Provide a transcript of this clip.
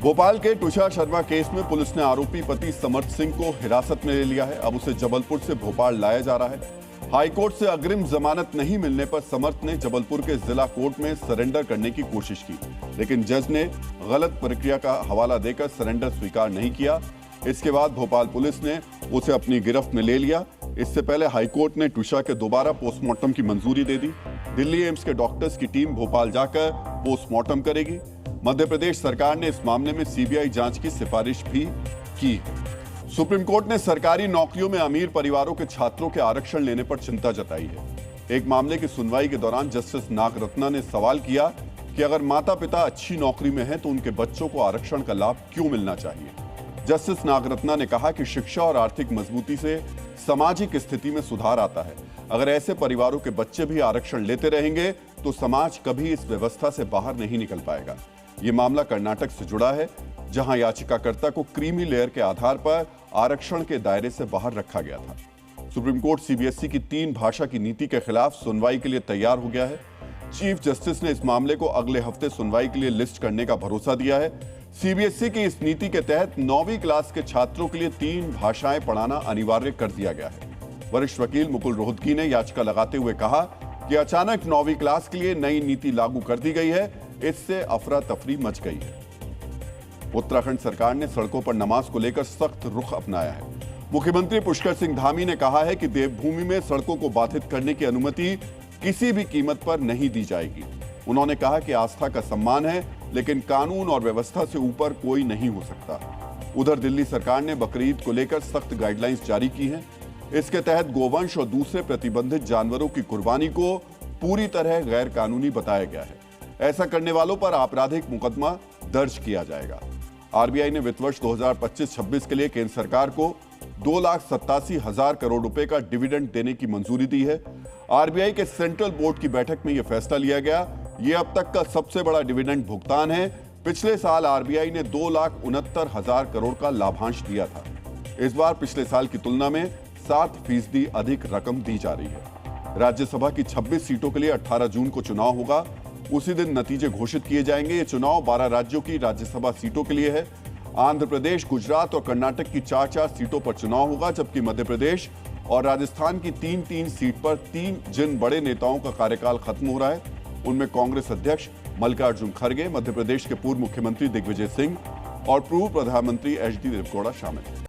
भोपाल के तुषार शर्मा केस में पुलिस ने आरोपी पति समर्थ सिंह को हिरासत में ले लिया है। अब उसे जबलपुर से भोपाल लाया जा रहा है। हाईकोर्ट से अग्रिम जमानत नहीं मिलने पर समर्थ ने जबलपुर के जिला कोर्ट में सरेंडर करने की कोशिश की, लेकिन जज ने गलत प्रक्रिया का हवाला देकर सरेंडर स्वीकार नहीं किया। इसके बाद भोपाल पुलिस ने उसे अपनी गिरफ्त में ले लिया। इससे पहले हाईकोर्ट ने तुषार के दोबारा पोस्टमार्टम की मंजूरी दे दी। दिल्ली एम्स के डॉक्टर्स की टीम भोपाल जाकर पोस्टमार्टम करेगी। मध्य प्रदेश सरकार ने इस मामले में सीबीआई जांच की सिफारिश भी की। सुप्रीम कोर्ट ने सरकारी नौकरियों में अमीर परिवारों के छात्रों के आरक्षण लेने पर चिंता जताई है। एक मामले की सुनवाई के दौरान जस्टिस नागरत्ना ने सवाल किया कि अगर माता पिता अच्छी नौकरी में हैं तो उनके बच्चों को आरक्षण का लाभ क्यों मिलना चाहिए। जस्टिस नागरत्ना ने कहा कि शिक्षा और आर्थिक मजबूती से सामाजिक स्थिति में सुधार आता है। अगर ऐसे परिवारों के बच्चे भी आरक्षण लेते रहेंगे तो समाज कभी इस व्यवस्था से बाहर नहीं निकल पाएगा। ये मामला कर्नाटक से जुड़ा है, जहां याचिकाकर्ता को क्रीमी लेयर के आधार पर आरक्षण के दायरे से बाहर रखा गया था। सुप्रीम कोर्ट सीबीएसई की 3 भाषा की नीति के खिलाफ सुनवाई के लिए तैयार हो गया है। चीफ जस्टिस ने इस मामले को अगले हफ्ते सुनवाई के लिए लिस्ट करने का भरोसा दिया है। सीबीएसई की इस नीति के तहत 9वीं क्लास के छात्रों के लिए 3 भाषाएं पढ़ाना अनिवार्य कर दिया गया है। वरिष्ठ वकील मुकुल रोहतगी ने याचिका लगाते हुए कहा कि अचानक 9वीं क्लास के लिए नई नीति लागू कर दी गई है, इससे अफरा तफरी मच गई है। उत्तराखंड सरकार ने सड़कों पर नमाज को लेकर सख्त रुख अपनाया है। मुख्यमंत्री पुष्कर सिंह धामी ने कहा है कि देवभूमि में सड़कों को बाधित करने की अनुमति किसी भी कीमत पर नहीं दी जाएगी। उन्होंने कहा कि आस्था का सम्मान है, लेकिन कानून और व्यवस्था से ऊपर कोई नहीं हो सकता। उधर दिल्ली सरकार ने बकरीद को लेकर सख्त गाइडलाइंस जारी की हैं। इसके तहत गोवंश और दूसरे प्रतिबंधित जानवरों की कुर्बानी को पूरी तरह गैर कानूनी बताया गया है। ऐसा करने वालों पर आपराधिक मुकदमा दर्ज किया जाएगा। आरबीआई ने वित्त वर्ष 2025-26 के लिए केंद्र सरकार को 2,87,000 करोड़ रुपए का डिविडेंड देने की मंजूरी दी है। आरबीआई के सेंट्रल बोर्ड की बैठक में यह फैसला लिया गया। यह अब तक का सबसे बड़ा डिविडेंड भुगतान है। पिछले साल आरबीआई ने 2,69,000 करोड़ का लाभांश दिया था। इस बार पिछले साल की तुलना में 7% अधिक रकम दी जा रही है। राज्यसभा की 26 सीटों के लिए 18 जून को चुनाव होगा। उसी दिन नतीजे घोषित किए जाएंगे। ये चुनाव 12 राज्यों की राज्यसभा सीटों के लिए है। आंध्र प्रदेश, गुजरात और कर्नाटक की 4-4 सीटों पर चुनाव होगा, जबकि मध्य प्रदेश और राजस्थान की 3-3 सीट पर जिन बड़े नेताओं का कार्यकाल खत्म हो रहा है, उनमें कांग्रेस अध्यक्ष मल्लिकार्जुन खड़गे, मध्य प्रदेश के पूर्व मुख्यमंत्री दिग्विजय सिंह और पूर्व प्रधानमंत्री एचडी देवेगौड़ा शामिल हैं।